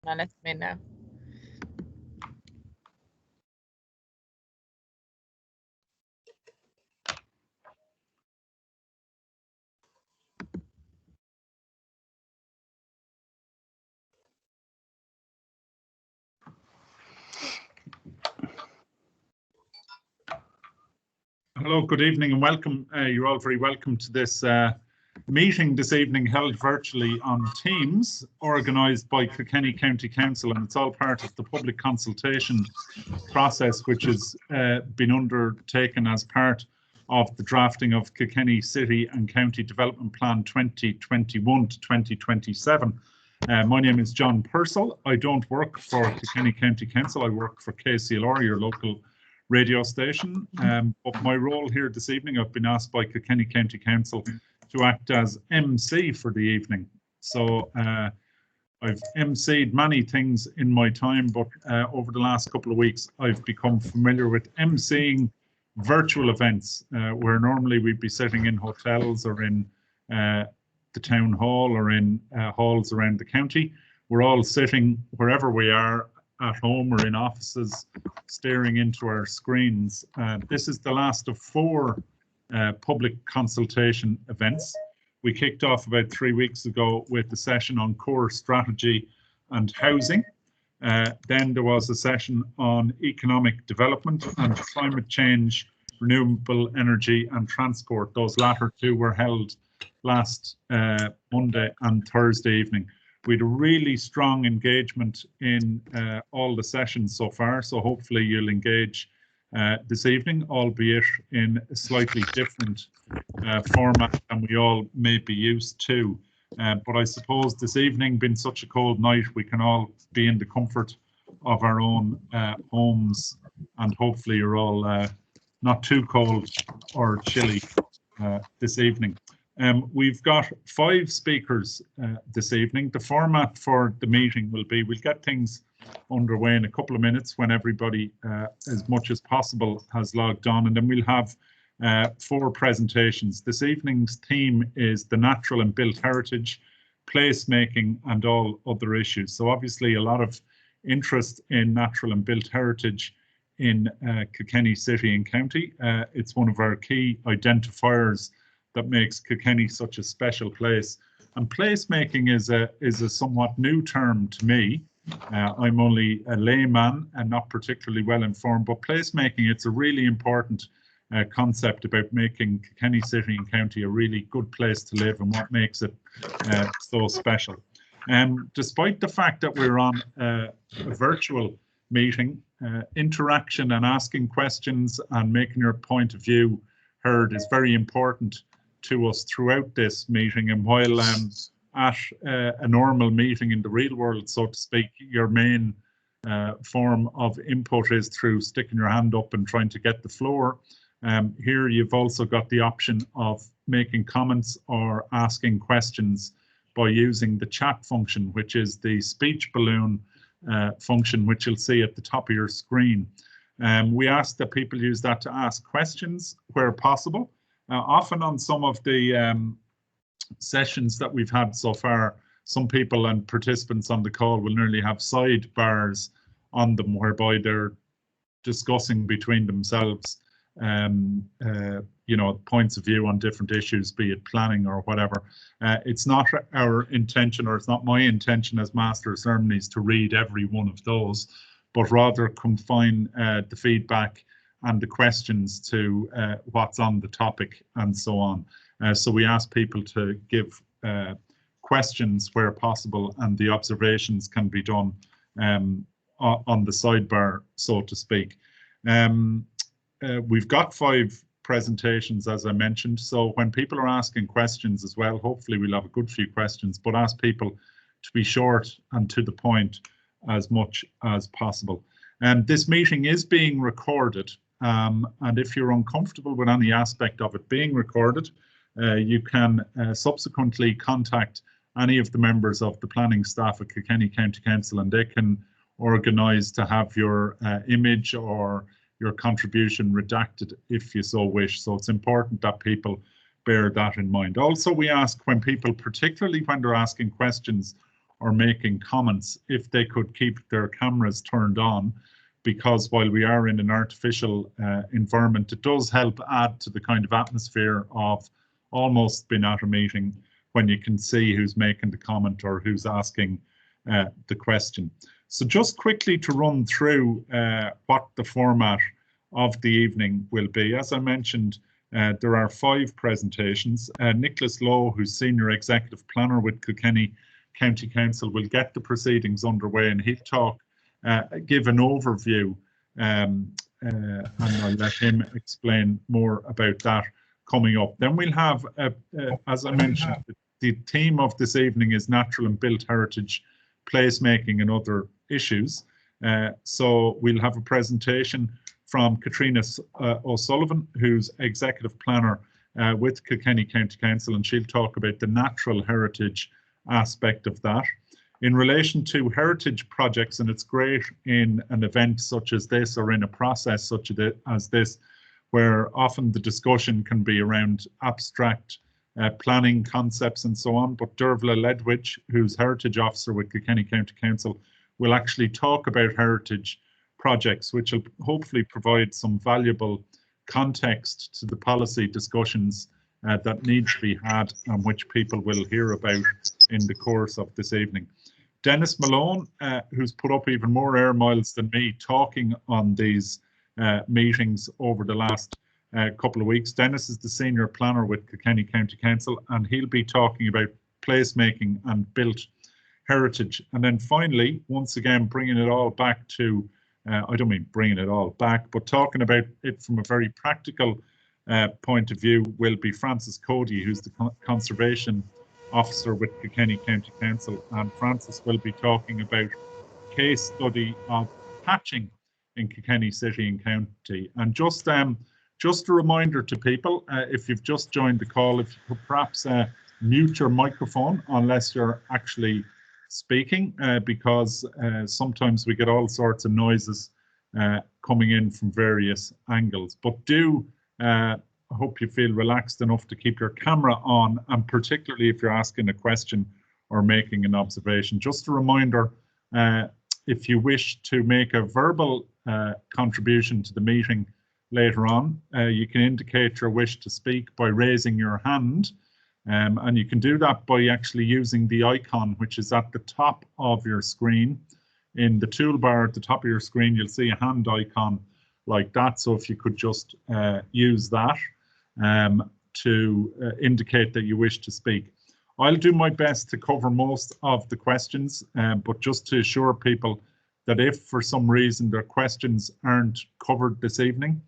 I'll let them in now. Hello, good evening and welcome. You're all very welcome to this meeting this evening held virtually on Teams, organised by Kilkenny County Council, and it's all part of the public consultation process which has been undertaken as part of the drafting of Kilkenny City and County Development Plan 2021 to 2027. My name is John Purcell. I don't work for Kilkenny County Council, I work for KCLR, your local radio station, but my role here this evening, I've been asked by Kilkenny County Council to act as MC for the evening. So I've MC'd many things in my time, but over the last couple of weeks I've become familiar with MCing virtual events where normally we'd be sitting in hotels or in the town hall or in halls around the county. We're all sitting wherever we are, at home or in offices, staring into our screens. This is the last of 4 public consultation events. We kicked off about 3 weeks ago with the session on core strategy and housing. Then there was a session on economic development and climate change, renewable energy and transport. Those latter 2 were held last Monday and Thursday evening. We had a really strong engagement in all the sessions so far, so hopefully you'll engage this evening, albeit in a slightly different format than we all may be used to. But I suppose this evening, being such a cold night, we can all be in the comfort of our own homes, and hopefully you're all not too cold or chilly this evening. We've got 5 speakers this evening. The format for the meeting will be, we'll get things underway in a couple of minutes when everybody, as much as possible, has logged on, and then we'll have 4 presentations. This evening's theme is the natural and built heritage, placemaking and all other issues. So obviously a lot of interest in natural and built heritage in Kilkenny City and County. It's one of our key identifiers that makes Kilkenny such a special place. And placemaking is a somewhat new term to me. I'm only a layman and not particularly well informed, but placemaking, it's a really important concept about making Kilkenny City and County a really good place to live and what makes it so special. Despite the fact that we're on a virtual meeting, interaction and asking questions and making your point of view heard is very important to us throughout this meeting. And while at a normal meeting in the real world, so to speak, your main form of input is through sticking your hand up and trying to get the floor, here you've also got the option of making comments or asking questions by using the chat function, which is the speech balloon function, which you'll see at the top of your screen. We ask that people use that to ask questions where possible. Often on some of the sessions that we've had so far, some people and participants on the call will nearly have sidebars on them whereby they're discussing between themselves, you know, points of view on different issues, be it planning or whatever. It's not our intention, or it's not my intention as Master of Ceremonies to read every one of those, but rather confine the feedback and the questions to what's on the topic and so on. So we ask people to give questions where possible, and the observations can be done on the sidebar, so to speak. We've got 5 presentations, as I mentioned, so when people are asking questions as well, hopefully we'll have a good few questions, but ask people to be short and to the point as much as possible. This meeting is being recorded. And if you're uncomfortable with any aspect of it being recorded, you can subsequently contact any of the members of the planning staff at Kilkenny County Council, and they can organise to have your image or your contribution redacted if you so wish. So it's important that people bear that in mind. Also, we ask when people, particularly when they're asking questions or making comments if they could keep their cameras turned on, because while we are in an artificial environment, it does help add to the kind of atmosphere of almost being at a meeting when you can see who's making the comment or who's asking the question. So just quickly to run through what the format of the evening will be. As I mentioned, there are 5 presentations. Nicholas Lowe, who's Senior Executive Planner with Kilkenny County Council, will get the proceedings underway, and he'll talk, give an overview, and I'll let him explain more about that coming up. Then we'll have, as I mentioned, the theme of this evening is natural and built heritage, placemaking and other issues. So we'll have a presentation from Katrina O'Sullivan, who's Executive Planner with Kilkenny County Council, and she'll talk about the natural heritage aspect of that. In relation to heritage projects, and it's great in an event such as this or in a process such as this, where often the discussion can be around abstract planning concepts and so on, but Dervla Ledwidge, who's Heritage Officer with Kilkenny County Council, will actually talk about heritage projects, which will hopefully provide some valuable context to the policy discussions that need to be had and which people will hear about in the course of this evening. Dennis Malone, who's put up even more air miles than me talking on these meetings over the last couple of weeks. Dennis is the Senior Planner with Kilkenny County Council, and he'll be talking about placemaking and built heritage. And then finally, once again, bringing it all back to, I don't mean bringing it all back, but talking about it from a very practical point of view, will be Francis Cody, who's the Conservation Officer with Kilkenny County Council. And Francis will be talking about case study of patching in Kilkenny City and County. And just a reminder to people, if you've just joined the call, if you could perhaps mute your microphone unless you're actually speaking, because sometimes we get all sorts of noises coming in from various angles. But I hope you feel relaxed enough to keep your camera on, and particularly if you're asking a question or making an observation. Just a reminder, if you wish to make a verbal contribution to the meeting later on, you can indicate your wish to speak by raising your hand, and you can do that by actually using the icon which is at the top of your screen. In the toolbar at the top of your screen, you'll see a hand icon like that. So if you could just use that to indicate that you wish to speak. I'll do my best to cover most of the questions, but just to assure people that if for some reason their questions aren't covered this evening,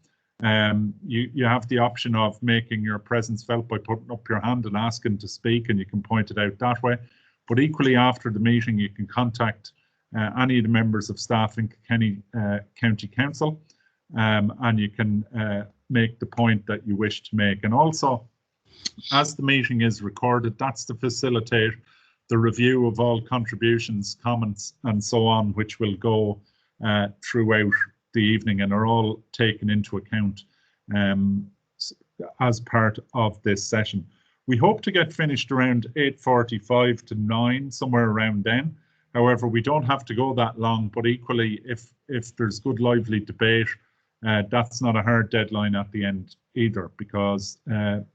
you have the option of making your presence felt by putting up your hand and asking to speak, and you can point it out that way. But equally, after the meeting, you can contact any of the members of staff in Kilkenny County Council, and you can make the point that you wish to make. And also, as the meeting is recorded, that's to facilitate the review of all contributions, comments, and so on, which will go throughout the evening and are all taken into account as part of this session. We hope to get finished around 8:45 to 9, somewhere around then. However, we don't have to go that long, but equally, if there's good lively debate, that's not a hard deadline at the end either, because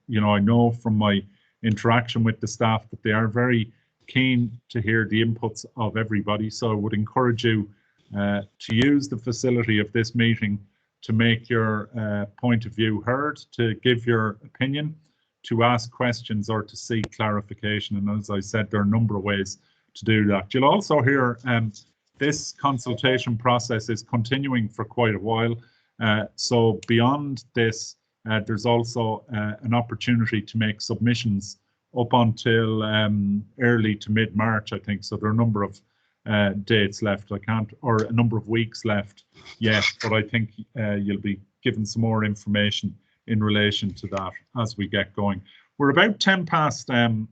you know, I know from my interaction with the staff that they are very keen to hear the inputs of everybody. So I would encourage you to use the facility of this meeting to make your point of view heard, to give your opinion, to ask questions, or to seek clarification. And as I said, there are a number of ways to do that. You'll also hear this consultation process is continuing for quite a while. So beyond this, there's also an opportunity to make submissions up until early to mid-March, I think. So there are a number of dates left. Or a number of weeks left yet, but I think you'll be given some more information in relation to that as we get going. We're about 10 past 7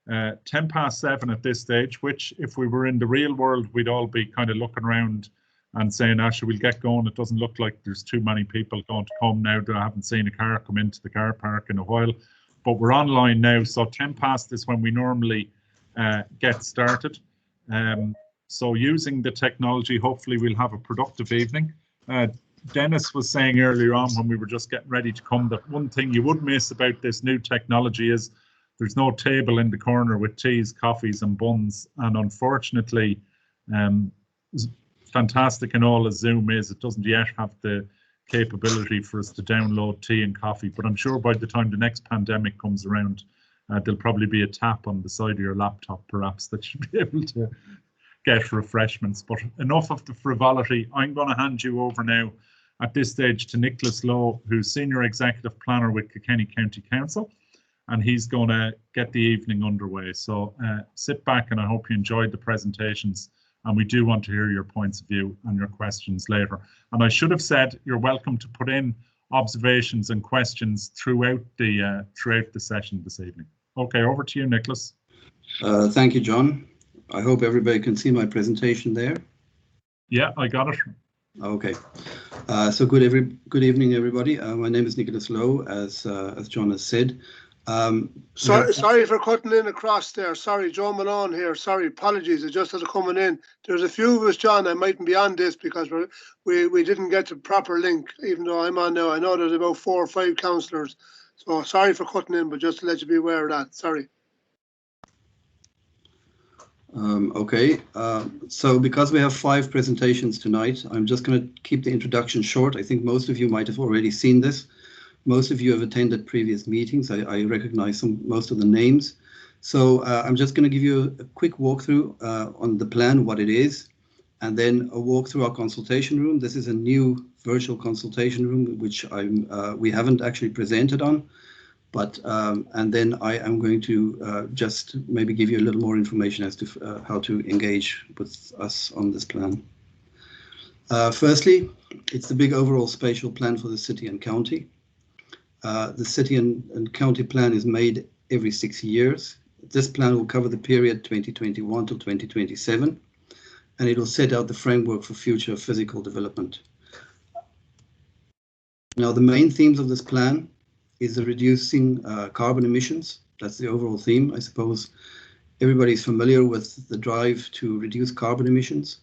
at this stage, which if we were in the real world, we'd all be kind of looking around and saying, actually, we'll get going. It doesn't look like there's too many people going to come now. I haven't seen a car come into the car park in a while, but we're online now. So 10 past is when we normally get started. So using the technology, hopefully we'll have a productive evening. Dennis was saying earlier on when we were just getting ready to come that one thing you would miss about this new technology is there's no table in the corner with teas, coffees and buns. And unfortunately, as fantastic and all as Zoom is, it doesn't yet have the capability for us to download tea and coffee. But I'm sure by the time the next pandemic comes around, there'll probably be a tap on the side of your laptop, perhaps, that you'll be able to get refreshments. But enough of the frivolity. I'm going to hand you over now at this stage to Nicholas Lowe, who's Senior Executive Planner with Kilkenny County Council, and he's going to get the evening underway. So sit back, and I hope you enjoyed the presentations, and we do want to hear your points of view and your questions later. And I should have said you're welcome to put in observations and questions throughout the session this evening. Okay, over to you, Nicholas. Thank you, John. I hope everybody can see my presentation there. Yeah, I got it. Okay. So good evening, everybody. My name is Nicholas Lowe, as John has said. Sorry for cutting in across there. Sorry, Joe Malone here. Sorry, apologies. I just had to coming in. There's a few of us, John, that mightn't be on this because we didn't get the proper link, even though I'm on now. I know there's about 4 or 5 councillors. So sorry for cutting in, but just to let you be aware of that. Sorry. Okay, so because we have 5 presentations tonight, I'm just going to keep the introduction short. I think most of you might have already seen this. Most of you have attended previous meetings. I recognize most of the names. So I'm just going to give you a quick walkthrough on the plan, what it is, and then a walk through our consultation room. This is a new virtual consultation room, which we haven't actually presented on. But and then I am going to just maybe give you a little more information as to how to engage with us on this plan. Firstly, it's the big overall spatial plan for the city and county. The city and county plan is made every 6 years. This plan will cover the period 2021 to 2027, and it will set out the framework for future physical development. Now, the main themes of this plan is the reducing carbon emissions. That's the overall theme. I suppose everybody's familiar with the drive to reduce carbon emissions.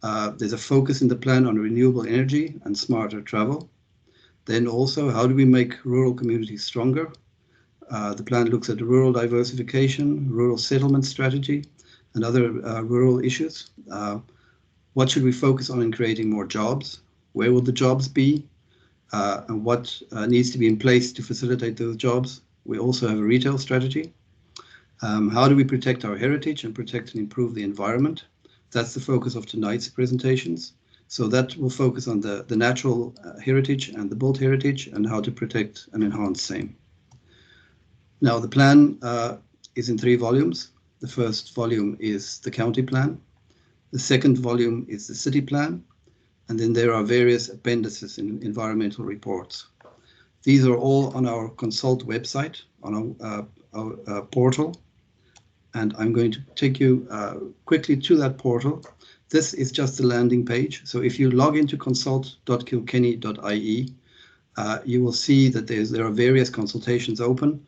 There's a focus in the plan on renewable energy and smarter travel. Then also, how do we make rural communities stronger? The plan looks at rural diversification, rural settlement strategy, and other rural issues. What should we focus on in creating more jobs? Where will the jobs be? And what needs to be in place to facilitate those jobs? We also have a retail strategy. How do we protect our heritage and protect and improve the environment? That's the focus of tonight's presentations. So that will focus on the natural heritage and the built heritage and how to protect and enhance same. Now, the plan is in 3 volumes. The first volume is the county plan. The second volume is the city plan. And then there are various appendices in environmental reports. These are all on our consult website, on our portal. And I'm going to take you quickly to that portal. This is just the landing page. So if you log into consult.kilkenny.ie, you will see that there are various consultations open.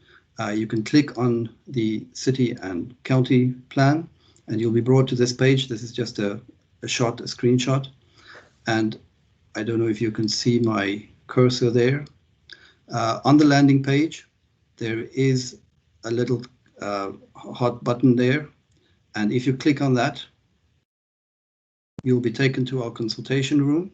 You can click on the city and county plan, and you'll be brought to this page. This is just a screenshot. And I don't know if you can see my cursor there. On the landing page, there is a little hot button there. And if you click on that, you'll be taken to our consultation room.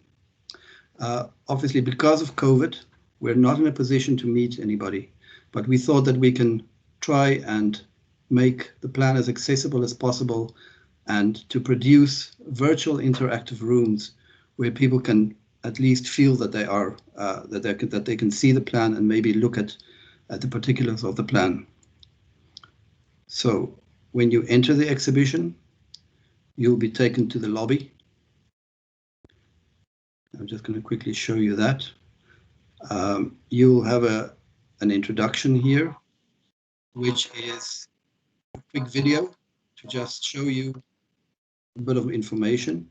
Obviously, because of COVID, we're not in a position to meet anybody, but we thought that we can try and make the plan as accessible as possible and to produce virtual interactive rooms where people can at least feel that they are that they can see the plan and maybe look at the particulars of the plan. So when you enter the exhibition, you'll be taken to the lobby. I'm just going to quickly show you that. You'll have an introduction here, which is a quick video to just show you a bit of information.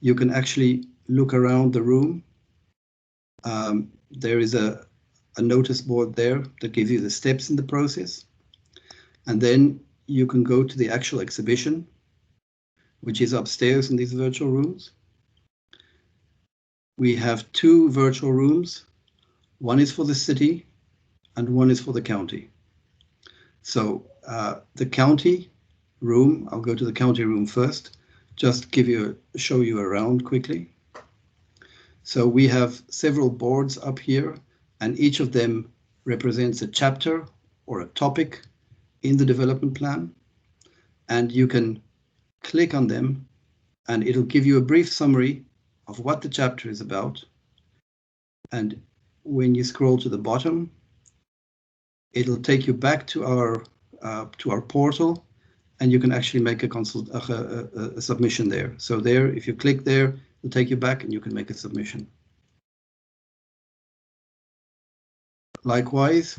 You can actually look around the room. There is a notice board there that gives you the steps in the process. And then you can go to the actual exhibition. which is upstairs in these virtual rooms. We have 2 virtual rooms. One is for the city and one is for the county. So the county room, I'll go to the county room first, just show you around quickly. So we have several boards up here, and each of them represents a chapter or a topic in the development plan. And you can click on them and it'll give you a brief summary of what the chapter is about. And when you scroll to the bottom, it'll take you back to our portal, and you can actually make a submission there. So there, if you click there, it'll take you back and you can make a submission. Likewise,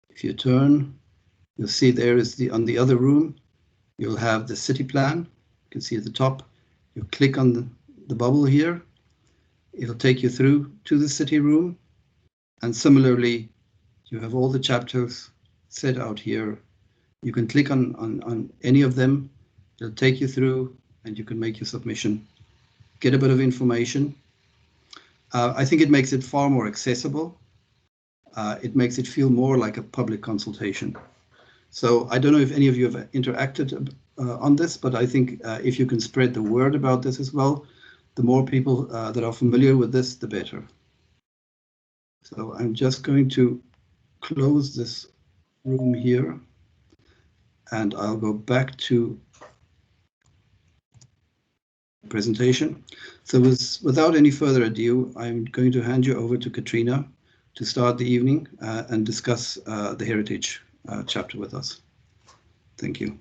if you turn, you'll see there is on the other room, you'll have the city plan. You can see at the top, you click on the bubble here, it'll take you through to the city room. And similarly, you have all the chapters set out here. You can click on any of them. It'll take you through and you can make your submission, get a bit of information. I think it makes it far more accessible. It makes it feel more like a public consultation. So I don't know if any of you have interacted on this, but I think if you can spread the word about this as well, the more people that are familiar with this, the better. So I'm just going to close this room here, and I'll go back to presentation. So without any further ado, I'm going to hand you over to Katrina to start the evening and discuss the heritage chapter with us. Thank you.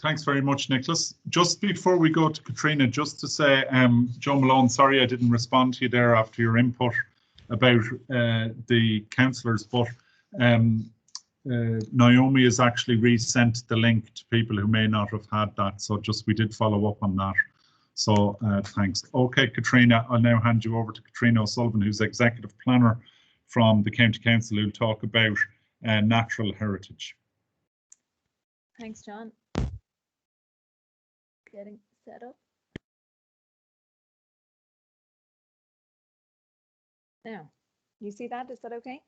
Thanks very much, Nicholas. Just before we go to Katrina, just to say, Joe Malone, sorry I didn't respond to you there after your input about the councillors, but Naomi has actually resent the link to people who may not have had that. So just we did follow up on that. So thanks. Okay, Katrina, I'll now hand you over to Katrina O'Sullivan, who's Executive Planner from the County Council, who'll talk about natural heritage. Thanks, John. Getting set up. Now, you see that? Is that okay?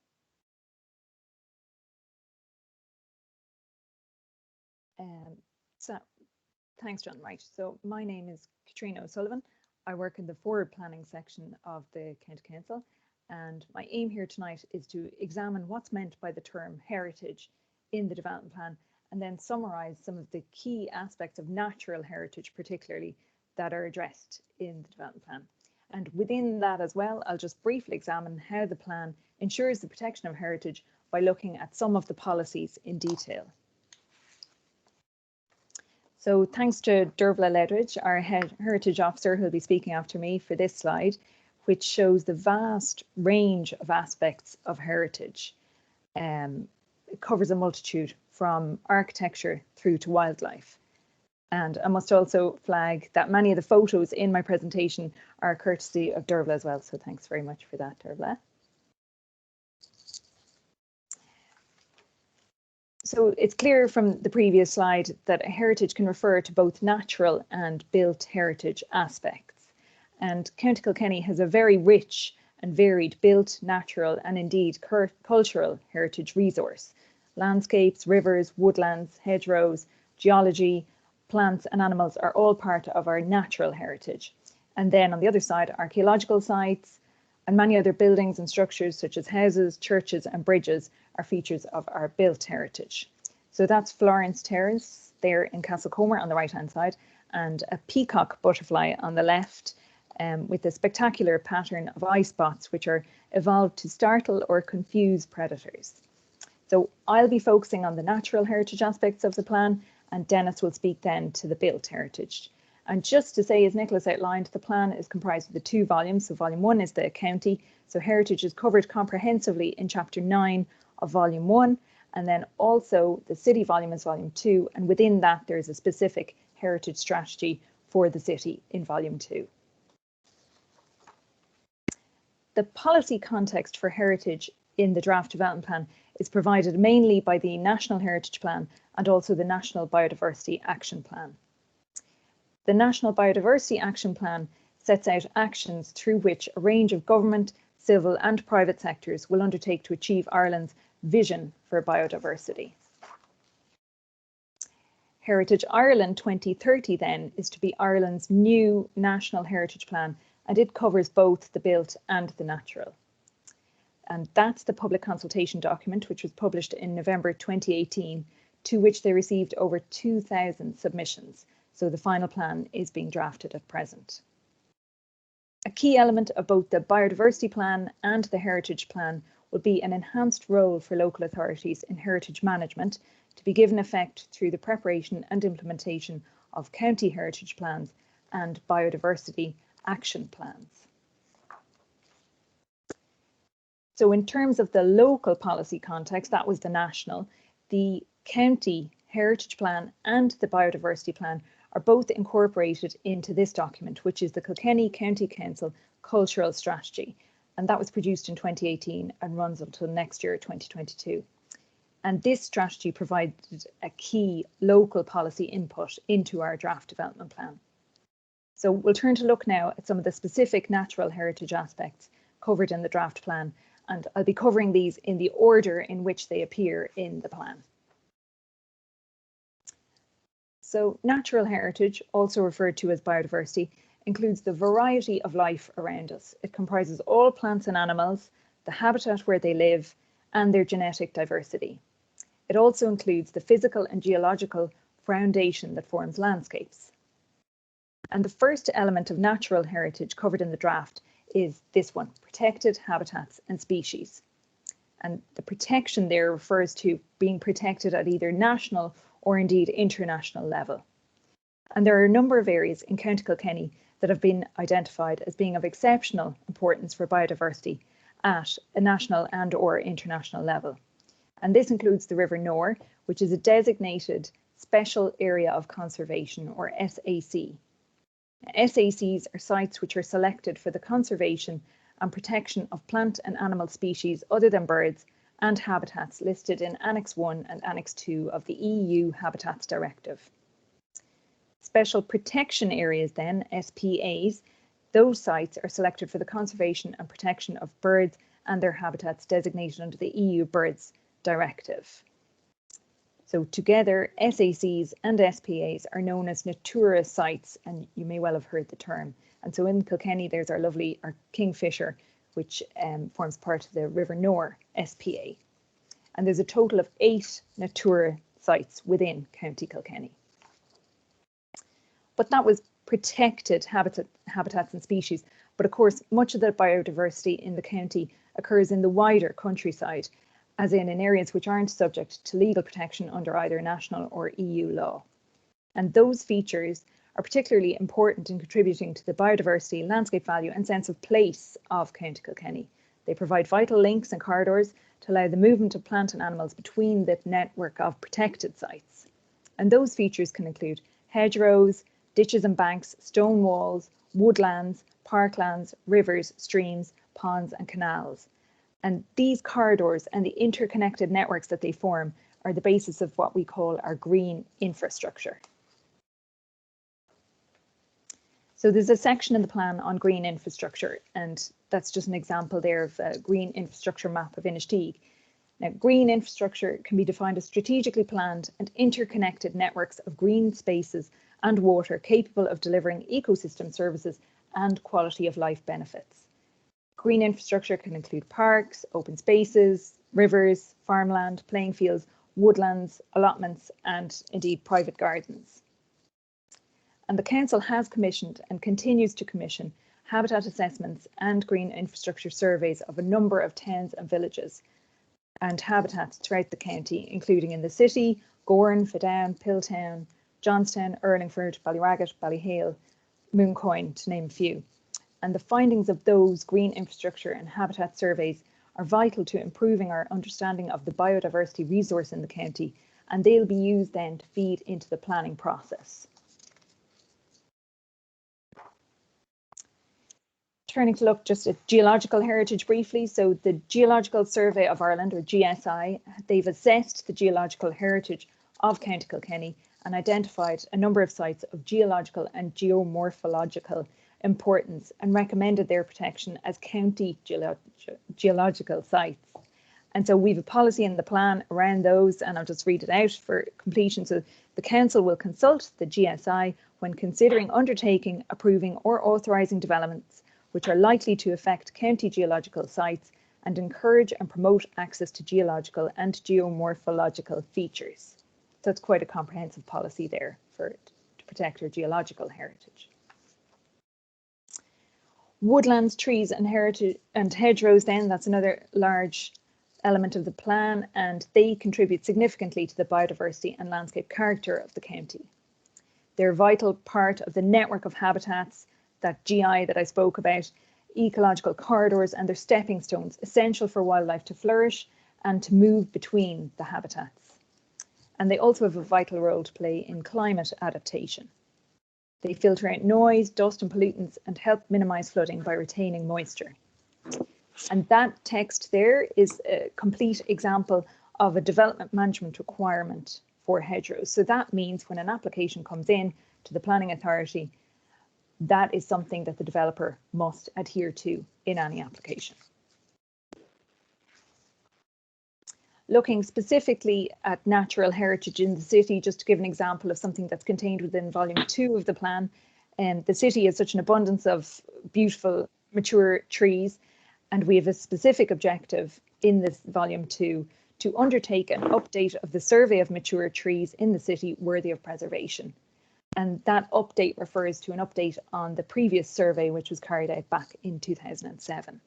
So, thanks, John. Right. So my name is Katrina O'Sullivan. I work in the forward planning section of the County Council, and my aim here tonight is to examine what's meant by the term heritage in the development plan, and then summarise some of the key aspects of natural heritage, particularly, that are addressed in the development plan. And within that as well, I'll just briefly examine how the plan ensures the protection of heritage by looking at some of the policies in detail. So thanks to Dervla Ledridge, our heritage officer, who'll be speaking after me for this slide, which shows the vast range of aspects of heritage. It covers a multitude from architecture through to wildlife. And I must also flag that many of the photos in my presentation are courtesy of Dervla as well. So thanks very much for that, Dervla. So it's clear from the previous slide that heritage can refer to both natural and built heritage aspects. And County Kilkenny has a very rich and varied built, natural and indeed cultural heritage resource. Landscapes, rivers, woodlands, hedgerows, geology, plants and animals are all part of our natural heritage. And then on the other side, archaeological sites and many other buildings and structures such as houses, churches and bridges are features of our built heritage. So that's Florence Terrace there in Castlecomer on the right hand side, and a peacock butterfly on the left, with a spectacular pattern of eye spots which are evolved to startle or confuse predators. So I'll be focusing on the natural heritage aspects of the plan, and Dennis will speak then to the built heritage. And just to say, as Nicholas outlined, the plan is comprised of the 2 volumes. So volume 1 is the county. So heritage is covered comprehensively in chapter 9 of volume 1. And then also the city volume is volume 2. And within that, there is a specific heritage strategy for the city in volume 2. The policy context for heritage in the draft development plan is provided mainly by the National Heritage Plan and also the National Biodiversity Action Plan. The National Biodiversity Action Plan sets out actions through which a range of government, civil and private sectors will undertake to achieve Ireland's vision for biodiversity. Heritage Ireland 2030 then is to be Ireland's new National Heritage Plan, and it covers both the built and the natural. And that's the public consultation document, which was published in November 2018, to which they received over 2,000 submissions. So the final plan is being drafted at present. A key element of both the biodiversity plan and the heritage plan will be an enhanced role for local authorities in heritage management to be given effect through the preparation and implementation of county heritage plans and biodiversity action plans. So in terms of the local policy context, that was the national, the county heritage plan and the biodiversity plan are both incorporated into this document, which is the Kilkenny County Council Cultural Strategy. And that was produced in 2018 and runs until next year, 2022. And this strategy provided a key local policy input into our draft development plan. So we'll turn to look now at some of the specific natural heritage aspects covered in the draft plan, and I'll be covering these in the order in which they appear in the plan. So natural heritage, also referred to as biodiversity, includes the variety of life around us. It comprises all plants and animals, the habitat where they live, and their genetic diversity. It also includes the physical and geological foundation that forms landscapes. And the first element of natural heritage covered in the draft is this one, protected habitats and species. And the protection there refers to being protected at either national or indeed international level. And there are a number of areas in County Kilkenny that have been identified as being of exceptional importance for biodiversity at a national and or international level. And this includes the River Nore, which is a designated Special Area of Conservation, or SAC. SACs are sites which are selected for the conservation and protection of plant and animal species other than birds and habitats listed in Annex 1 and Annex 2 of the EU Habitats Directive. Special Protection Areas then, SPAs, those sites are selected for the conservation and protection of birds and their habitats designated under the EU Birds Directive. So together, SACs and SPAs are known as Natura sites, and you may well have heard the term. And so in Kilkenny, there's our Kingfisher, which forms part of the River Nore SPA. And there's a total of 8 Natura sites within County Kilkenny. But that was protected habitats and species. But of course, much of the biodiversity in the county occurs in the wider countryside, as in areas which aren't subject to legal protection under either national or EU law. And those features are particularly important in contributing to the biodiversity, landscape value and sense of place of County Kilkenny. They provide vital links and corridors to allow the movement of plant and animals between the network of protected sites. And those features can include hedgerows, ditches and banks, stone walls, woodlands, parklands, rivers, streams, ponds and canals. And these corridors and the interconnected networks that they form are the basis of what we call our green infrastructure. So there's a section in the plan on green infrastructure, and that's just an example there of a green infrastructure map of Inishtig. Now, green infrastructure can be defined as strategically planned and interconnected networks of green spaces and water capable of delivering ecosystem services and quality of life benefits. Green infrastructure can include parks, open spaces, rivers, farmland, playing fields, woodlands, allotments, and indeed private gardens. And the Council has commissioned and continues to commission habitat assessments and green infrastructure surveys of a number of towns and villages and habitats throughout the county, including in the city, Gorn, Fedown, Piltown, Johnstown, Urlingford, Ballyragget, Ballyhale, Mooncoin, to name a few. And the findings of those green infrastructure and habitat surveys are vital to improving our understanding of the biodiversity resource in the county, and they'll be used then to feed into the planning process. Turning to look just at geological heritage briefly. So the Geological Survey of Ireland, or GSI, they've assessed the geological heritage of County Kilkenny and identified a number of sites of geological and geomorphological importance and recommended their protection as county geological sites. And so we've a policy in the plan around those, and I'll just read it out for completion. So the council will consult the GSI when considering undertaking, approving or authorising developments which are likely to affect county geological sites and encourage and promote access to geological and geomorphological features. So it's quite a comprehensive policy there to protect our geological heritage. Woodlands, trees and hedgerows then, that's another large element of the plan, and they contribute significantly to the biodiversity and landscape character of the county. They're a vital part of the network of habitats, that GI that I spoke about, ecological corridors, and they're stepping stones essential for wildlife to flourish and to move between the habitats. And they also have a vital role to play in climate adaptation. They filter out noise, dust and pollutants and help minimise flooding by retaining moisture. And that text there is a complete example of a development management requirement for hedgerows. So that means when an application comes in to the planning authority, that is something that the developer must adhere to in any application. Looking specifically at natural heritage in the city, just to give an example of something that's contained within volume 2 of the plan, the city has such an abundance of beautiful mature trees, and we have a specific objective in this volume 2 to undertake an update of the survey of mature trees in the city worthy of preservation. And that update refers to an update on the previous survey, which was carried out back in 2007.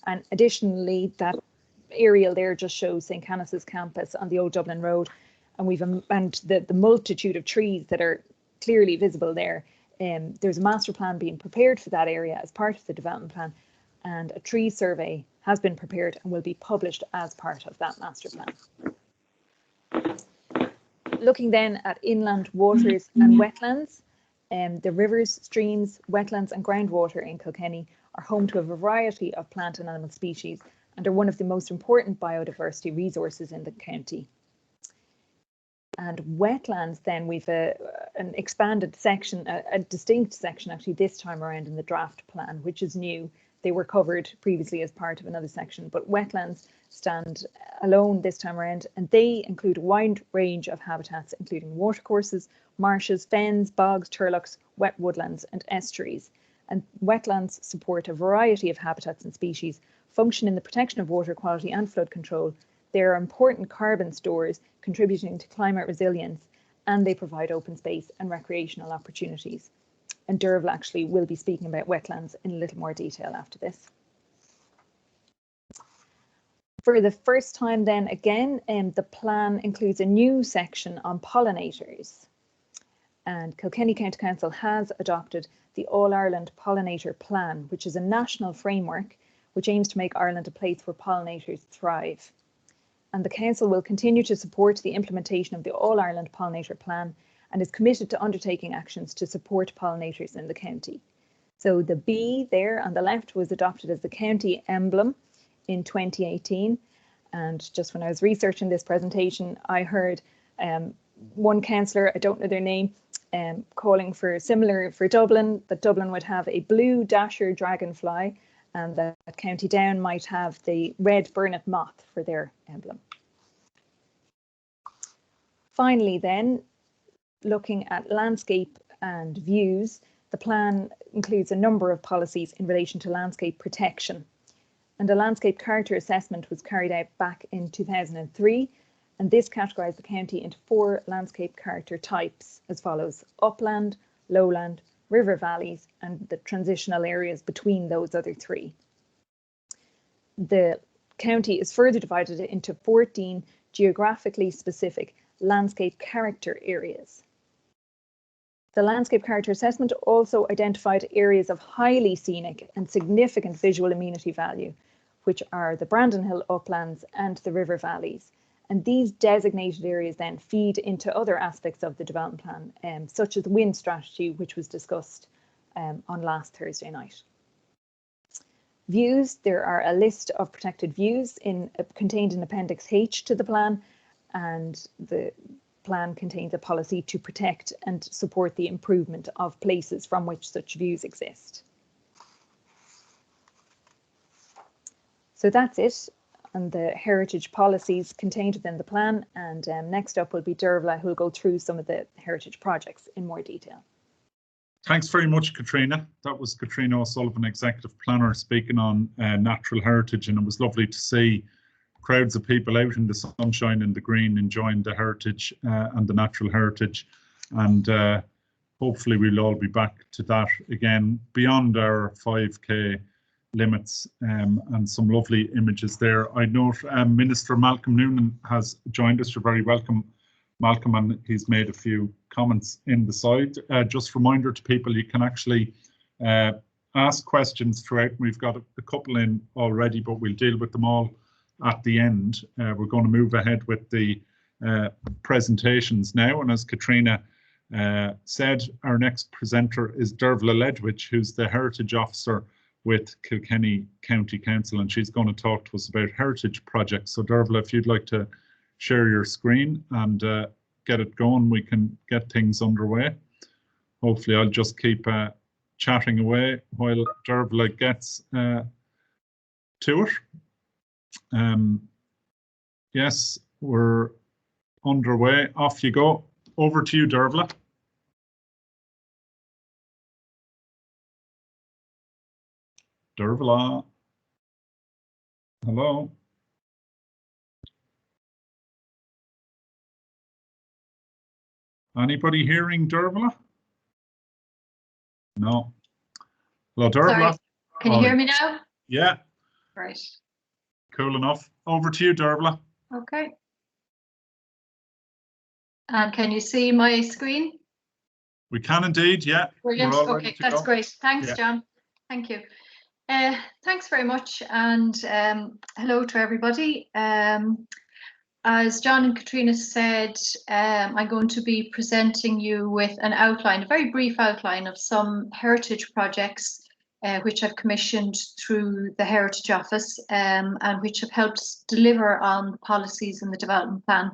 And additionally, that aerial there just shows St. Canice's campus on the Old Dublin Road, and the multitude of trees that are clearly visible there. There's a master plan being prepared for that area as part of the development plan, and a tree survey has been prepared and will be published as part of that master plan. Looking then at inland waters and wetlands, the rivers, streams, wetlands and groundwater in Kilkenny are home to a variety of plant and animal species and are one of the most important biodiversity resources in the county. And wetlands then, we've an expanded section, a distinct section actually this time around in the draft plan, which is new. They were covered previously as part of another section, but wetlands stand alone this time around, and they include a wide range of habitats, including watercourses, marshes, fens, bogs, turloughs, wet woodlands and estuaries. And wetlands support a variety of habitats and species, function in the protection of water quality and flood control. They are important carbon stores contributing to climate resilience, and they provide open space and recreational opportunities. And Derval actually will be speaking about wetlands in a little more detail after this. For the first time then again, the plan includes a new section on pollinators. And Kilkenny County Council has adopted the All-Ireland Pollinator Plan, which is a national framework which aims to make Ireland a place where pollinators thrive. And the Council will continue to support the implementation of the All-Ireland Pollinator Plan and is committed to undertaking actions to support pollinators in the county. So the bee there on the left was adopted as the county emblem in 2018. And just when I was researching this presentation, I heard one councillor, I don't know their name, calling for similar for Dublin, that Dublin would have a blue dasher dragonfly and that County Down might have the red burnet moth for their emblem. Finally then, looking at landscape and views, the plan includes a number of policies in relation to landscape protection. And a landscape character assessment was carried out back in 2003, and this categorised the county into 4 landscape character types as follows: upland, lowland, river valleys, and the transitional areas between those other 3. The county is further divided into 14 geographically specific landscape character areas. The landscape character assessment also identified areas of highly scenic and significant visual amenity value, which are the Brandon Hill uplands and the river valleys. And these designated areas then feed into other aspects of the development plan, such as the wind strategy, which was discussed on last Thursday night. Views, there are a list of protected views contained in Appendix H to the plan, and the plan contains a policy to protect and support the improvement of places from which such views exist. So that's it on the heritage policies contained within the plan, and next up will be Dervla, who will go through some of the heritage projects in more detail. Thanks very much, Katrina. That was Katrina O'Sullivan, Executive Planner, speaking on natural heritage, and it was lovely to see crowds of people out in the sunshine and the green enjoying the heritage and the natural heritage, and hopefully we'll all be back to that again beyond our 5k limits, and some lovely images there. I note Minister Malcolm Noonan has joined us. You're very welcome, Malcolm, and he's made a few comments in the side. Just reminder to people, you can actually ask questions throughout. We've got a couple in already, but we'll deal with them all at the end. We're going to move ahead with the presentations now, and as Katrina said, our next presenter is Dervla Ledwich, who's the Heritage Officer with Kilkenny County Council, and she's going to talk to us about heritage projects. So Dervla, if you'd like to share your screen and get it going, we can get things underway. Hopefully I'll just keep chatting away while Dervla gets to it. Yes, we're underway. Off you go. Over to you, Dervla. Dervla. Hello. Anybody hearing Dervla? No. Hello, Dervla. Sorry. Can you hear me now? Yeah. Right. Cool enough. Over to you, Dervla. Okay. And can you see my screen? We can indeed, yeah. Brilliant. Okay, that's great. Thanks, John. Thank you. Thanks very much, and hello to everybody. As John and Katrina said, I'm going to be presenting you with an outline, a very brief outline of some heritage projects which I've commissioned through the Heritage Office and which have helped deliver on the policies in the development plan.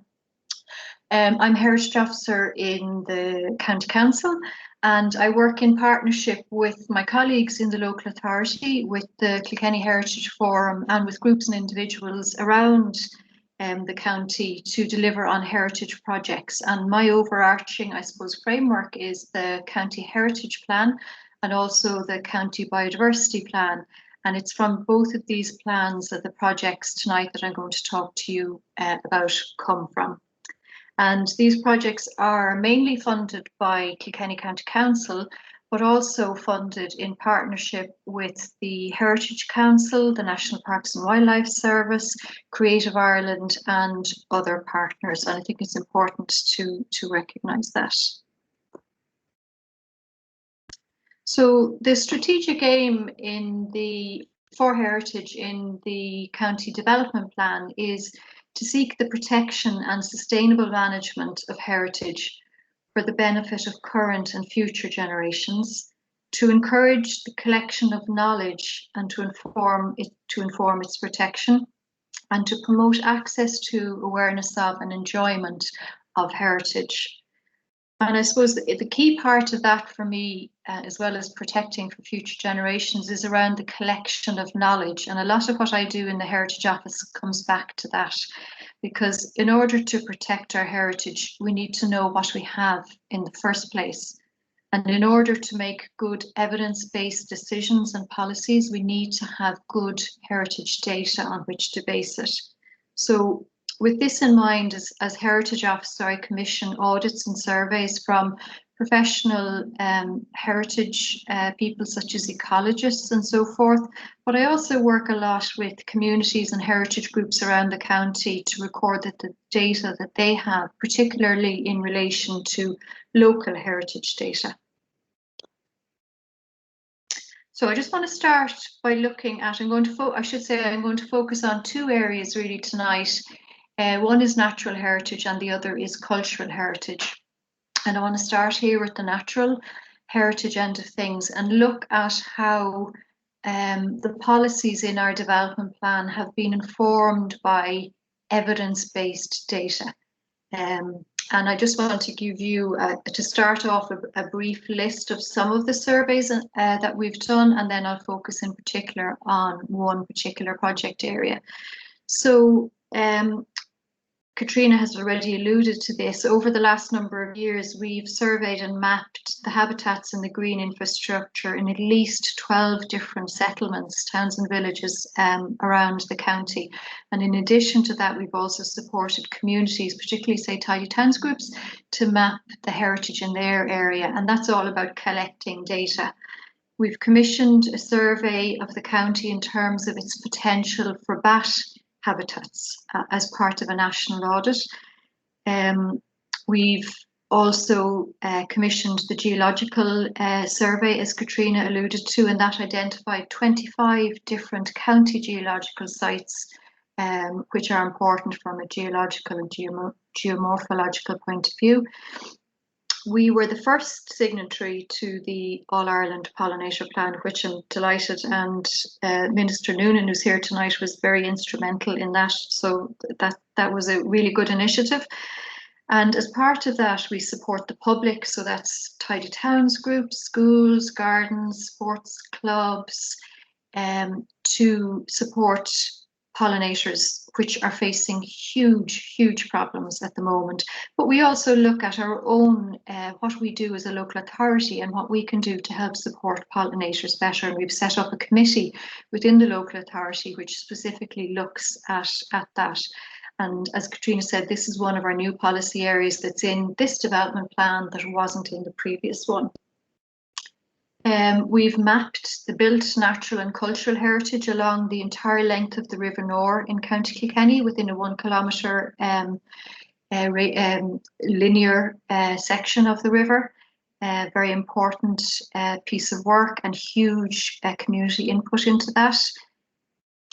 I'm Heritage Officer in the County Council, and I work in partnership with my colleagues in the local authority, with the Kilkenny Heritage Forum, and with groups and individuals around the county to deliver on heritage projects. And my overarching, I suppose, framework is the County Heritage Plan and also the County Biodiversity Plan. And it's from both of these plans that the projects tonight that I'm going to talk to you about come from. And these projects are mainly funded by Kilkenny County Council, but also funded in partnership with the Heritage Council, the National Parks and Wildlife Service, Creative Ireland, and other partners. And I think it's important to recognise that. So the strategic aim for heritage in the County Development Plan is to seek the protection and sustainable management of heritage for the benefit of current and future generations, to encourage the collection of knowledge and to inform its protection, and to promote access to, awareness of, and enjoyment of heritage. And I suppose the key part of that for me, as well as protecting for future generations, is around the collection of knowledge. And a lot of what I do in the Heritage Office comes back to that, because in order to protect our heritage, we need to know what we have in the first place. And in order to make good evidence-based decisions and policies, we need to have good heritage data on which to base it. So with this in mind, as Heritage Officer, I commission audits and surveys from professional heritage people such as ecologists and so forth. But I also work a lot with communities and heritage groups around the county to record the data that they have, particularly in relation to local heritage data. So I just want to start by looking at, I'm going to focus on two areas really tonight. One is natural heritage and the other is cultural heritage. And I want to start here with the natural heritage end of things and look at how the policies in our development plan have been informed by evidence-based data. And I just want to give you, to start off, a brief list of some of the surveys that we've done, and then I'll focus in particular on one particular project area. So Katrina has already alluded to this. Over the last number of years, we've surveyed and mapped the habitats and the green infrastructure in at least 12 different settlements, towns and villages around the county. And in addition to that, we've also supported communities, particularly say tidy towns groups, to map the heritage in their area. And that's all about collecting data. We've commissioned a survey of the county in terms of its potential for bat habitats as part of a national audit. We've also commissioned the Geological Survey, as Katrina alluded to, and that identified 25 different county geological sites which are important from a geological and geomorphological point of view. We were the first signatory to the All-Ireland Pollinator Plan, which I'm delighted, and Minister Noonan, who's here tonight, was very instrumental in that. So that was a really good initiative. And as part of that, we support the public. So that's tidy towns groups, schools, gardens, sports clubs, to support pollinators, which are facing huge problems at the moment. But we also look at our own, what we do as a local authority and what we can do to help support pollinators better. And we've set up a committee within the local authority which specifically looks at that. And as Katrina said, this is one of our new policy areas that's in this development plan that wasn't in the previous one. We've mapped the built, natural and cultural heritage along the entire length of the River Nore in County Kilkenny within a 1 kilometre linear section of the river. Very important piece of work and huge community input into that.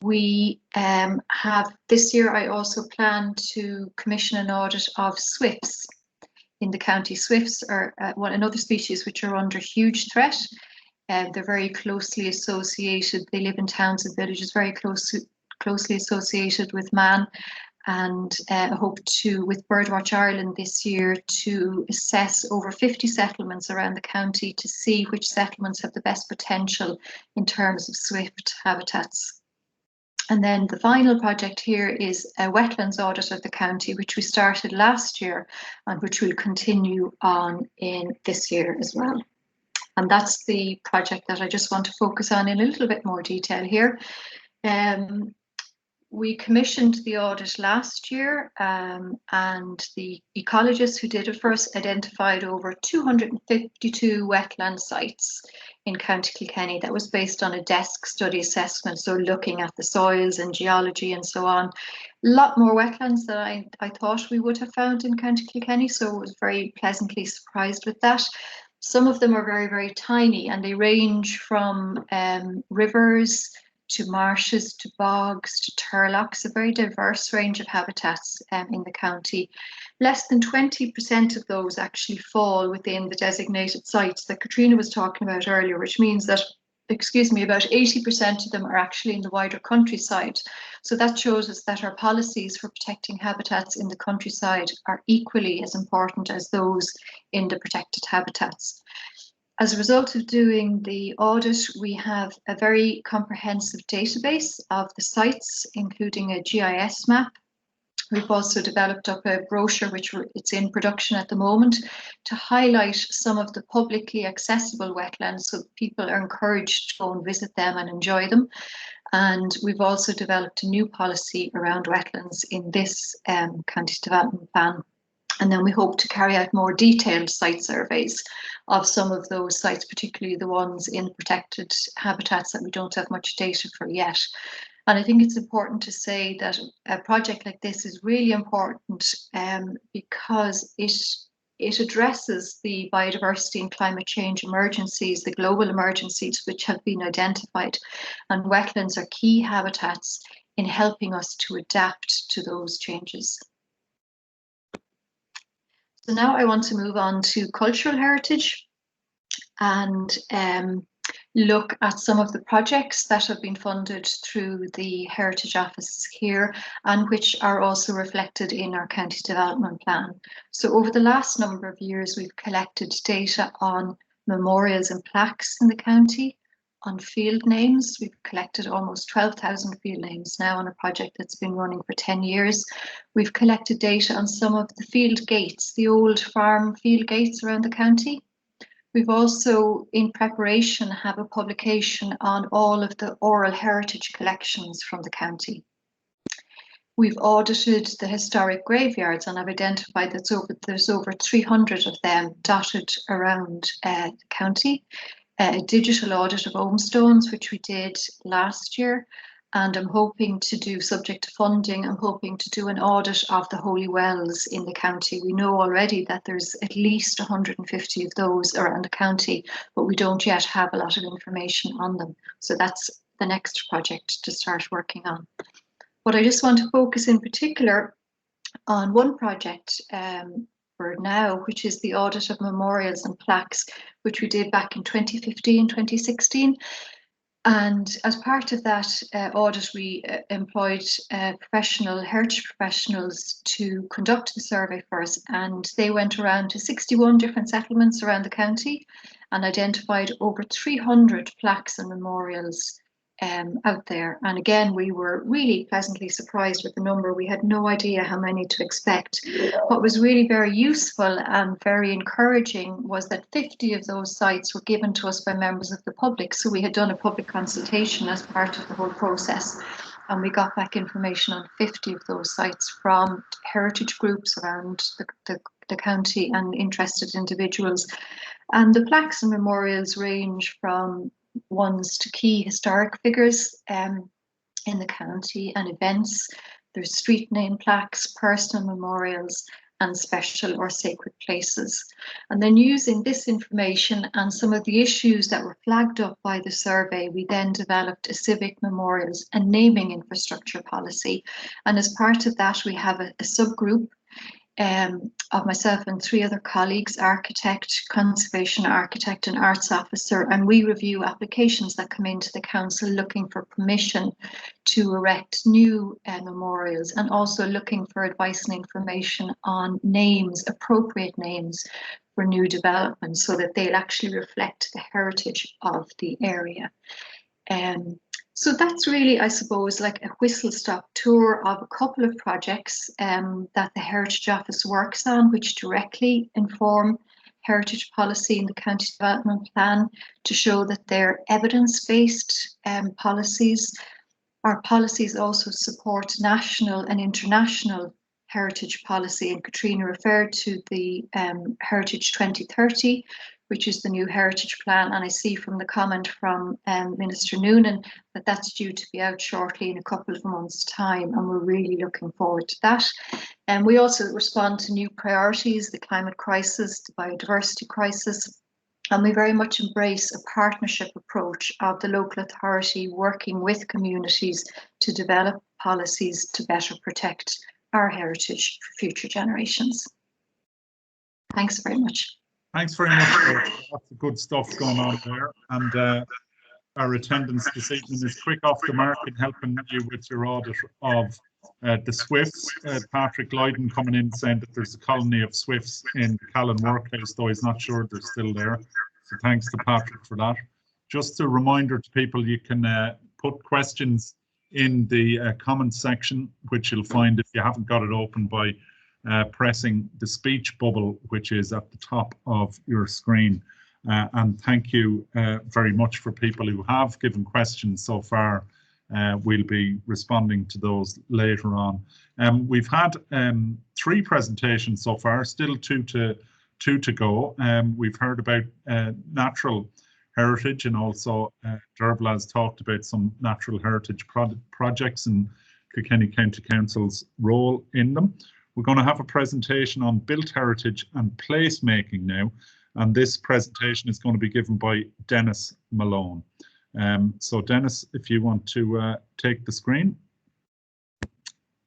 We have this year, I also plan to commission an audit of swifts in the county. Swifts are another species which are under huge threat. They're very closely associated. They live in towns and villages, very closely associated with man. And I hope to, with Birdwatch Ireland this year, to assess over 50 settlements around the county to see which settlements have the best potential in terms of swift habitats. And then the final project here is a wetlands audit of the county, which we started last year and which we'll continue on in this year as well. And that's the project that I just want to focus on in a little bit more detail here. We commissioned the audit last year, and the ecologists who did it for us identified over 252 wetland sites in County Kilkenny. That was based on a desk study assessment, so looking at the soils and geology and so on. A lot more wetlands than I thought we would have found in County Kilkenny, so I was very pleasantly surprised with that. Some of them are very tiny, and they range from rivers to marshes, to bogs, to turlocks, a very diverse range of habitats in the county. Less than 20% of those actually fall within the designated sites that Katrina was talking about earlier, which means that, about 80% of them are actually in the wider countryside. So that shows us that our policies for protecting habitats in the countryside are equally as important as those in the protected habitats. As a result of doing the audit, we have a very comprehensive database of the sites, including a GIS map. We've also developed up a brochure, which it's in production at the moment, to highlight some of the publicly accessible wetlands so people are encouraged to go and visit them and enjoy them. And we've also developed a new policy around wetlands in this county development plan. And then we hope to carry out more detailed site surveys of some of those sites, particularly the ones in protected habitats that we don't have much data for yet. And I think it's important to say that a project like this is really important because it addresses the biodiversity and climate change emergencies, the global emergencies which have been identified. And wetlands are key habitats in helping us to adapt to those changes. So now I want to move on to cultural heritage. And look at some of the projects that have been funded through the Heritage Office here and which are also reflected in our county development plan. So over the last number of years, we've collected data on memorials and plaques in the county, on field names. We've collected almost 12,000 field names now on a project that's been running for 10 years. We've collected data on some of the field gates, the old farm field gates around the county. We've also, in preparation, have a publication on all of the oral heritage collections from the county. We've audited the historic graveyards, and I've identified that there's over 300 of them dotted around the county. A digital audit of Omestones, which we did last year, and I'm hoping to do, subject to funding, I'm hoping to do an audit of the holy wells in the county. We know already that there's at least 150 of those around the county, but we don't yet have a lot of information on them. So that's the next project to start working on. But I just want to focus in particular on one project for now, which is the audit of memorials and plaques, which we did back in 2015, 2016. And as part of that audit, we employed heritage professionals to conduct the survey for us, and they went around to 61 different settlements around the county and identified over 300 plaques and memorials out there. And again, we were really pleasantly surprised with the number. We had no idea how many to expect. What was really very useful and very encouraging was that 50 of those sites were given to us by members of the public. So we had done a public consultation as part of the whole process, and we got back information on 50 of those sites from heritage groups around the county and interested individuals. And the plaques and memorials range from ones to key historic figures in the county and events. There's street name plaques, personal memorials, and special or sacred places. And then using this information and some of the issues that were flagged up by the survey, we then developed a civic memorials and naming infrastructure policy. And as part of that, we have a subgroup of myself and 3 other colleagues, architect, conservation architect and arts officer, and we review applications that come into the council looking for permission to erect new memorials, and also looking for advice and information on names, appropriate names for new developments, so that they'll actually reflect the heritage of the area. So that's really, I suppose, like a whistle-stop tour of a couple of projects that the Heritage Office works on, which directly inform heritage policy in the county development plan, to show that they're evidence-based policies. Our policies also support national and international heritage policy, and Katrina referred to the Heritage 2030, which is the new heritage plan. And I see from the comment from Minister Noonan that that's due to be out shortly in a couple of months' time, and we're really looking forward to that. And we also respond to new priorities, the climate crisis, the biodiversity crisis, and we very much embrace a partnership approach of the local authority working with communities to develop policies to better protect our heritage for future generations. Thanks very much. Thanks very much. Lots of good stuff going on there. And our attendance this evening is quick off the mark in helping you with your audit of the swifts. Patrick Lydon coming in saying that there's a colony of swifts in Callan Workhouse, though he's not sure they're still there. So thanks to Patrick for that. Just a reminder to people, you can put questions in the comments section, which you'll find if you haven't got it open by pressing the speech bubble, which is at the top of your screen. And thank you very much for people who have given questions so far. We'll be responding to those later on. We've had 3 presentations so far, still two to go. We've heard about natural heritage, and also Dervla has talked about some natural heritage projects and Kilkenny County Council's role in them. We're going to have a presentation on built heritage and placemaking now, and this presentation is going to be given by Dennis Malone. So Dennis, if you want to take the screen,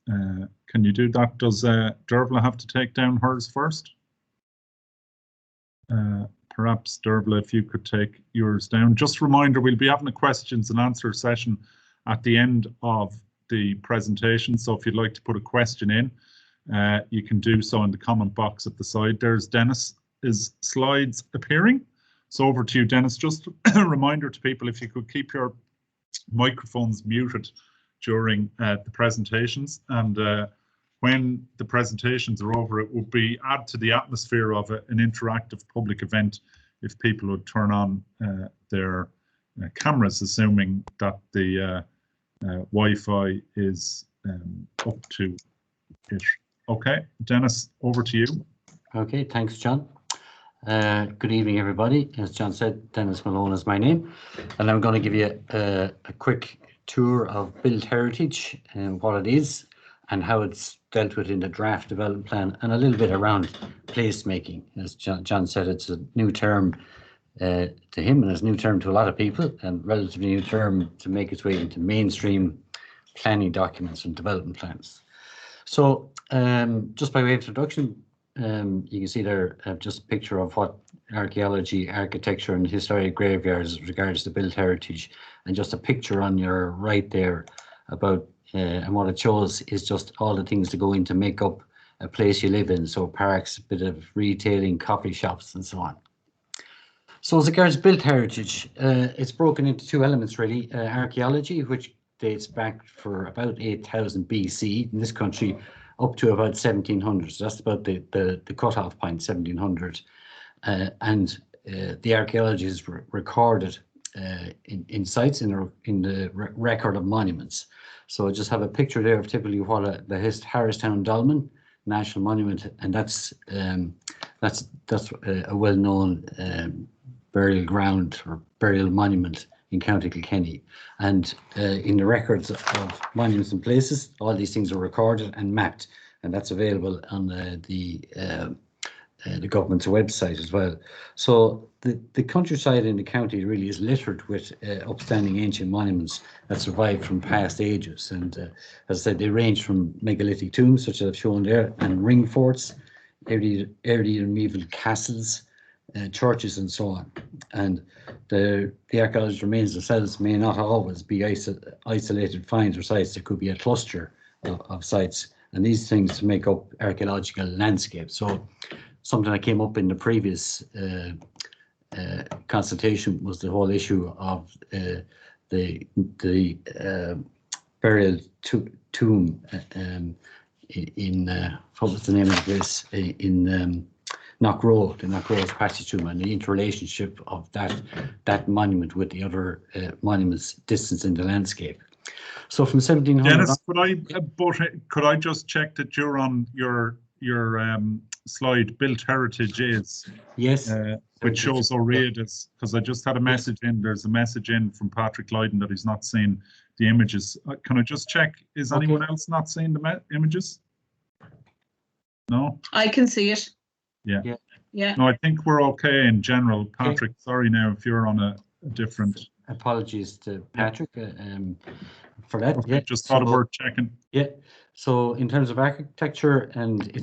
can you do that? Does Dervla have to take down hers first? perhaps Dervla, if you could take yours down. Just a reminder, we'll be having a questions and answer session at the end of the presentation. So if you'd like to put a question in, you can do so in the comment box at the side. There's Dennis's slides appearing. So over to you, Dennis. Just a reminder to people, if you could keep your microphones muted during the presentations, and when the presentations are over, it would be add to the atmosphere of an interactive public event if people would turn on their cameras, assuming that the Wi-Fi is up to it. Okay, Dennis, over to you. Okay, thanks, John. Good evening, everybody. As John said, Dennis Malone is my name, and I'm going to give you a quick tour of built heritage and what it is and how it's dealt with in the draft development plan, and a little bit around placemaking. As John said, it's a new term to him, and it's a new term to a lot of people, and relatively new term to make its way into mainstream planning documents and development plans. So just by way of introduction, you can see there just a picture of what archaeology, architecture and historic graveyards regards to built heritage, and just a picture on your right there about and what it shows is just all the things that go in to make up a place you live in. So parks, a bit of retailing, coffee shops and so on. So as regards built heritage, it's broken into two elements really. Archaeology, which dates back for about 8,000 BC in this country, up to about 1700. So that's about the cutoff point, 1700. And the archaeology is recorded in sites in the record of monuments. So I just have a picture there of typically what the Harristown Dolmen National Monument, and that's a well-known burial ground or burial monument in County Kilkenny. And in the records of monuments and places, all these things are recorded and mapped, and that's available on the government's website as well. So the countryside in the county really is littered with upstanding ancient monuments that survived from past ages. And as I said, they range from megalithic tombs, such as I've shown there, and ring forts, early medieval castles, churches and so on. And the archaeological remains themselves may not always be isolated finds or sites. There could be a cluster of sites, and these things make up archaeological landscapes. So something that came up in the previous consultation was the whole issue of the burial tomb in what was the name of this in Knockrow, the Knockrow passage tomb, and the interrelationship of that monument with the other monuments distance in the landscape. So from 1700. Dennis, could I just check that you're on your slide built heritage is? Yes. Which shows O'Reilly's, because I just had a message in. There's a message in from Patrick Lydon that he's not seen the images. Can I just check? Is anyone else not seeing the images? No? I can see it. Yeah. Yeah. No, I think we're okay in general. Patrick, sorry now if you're on a different. Apologies to Patrick for that. Okay, just thought it worth checking. Yeah. So in terms of architecture and its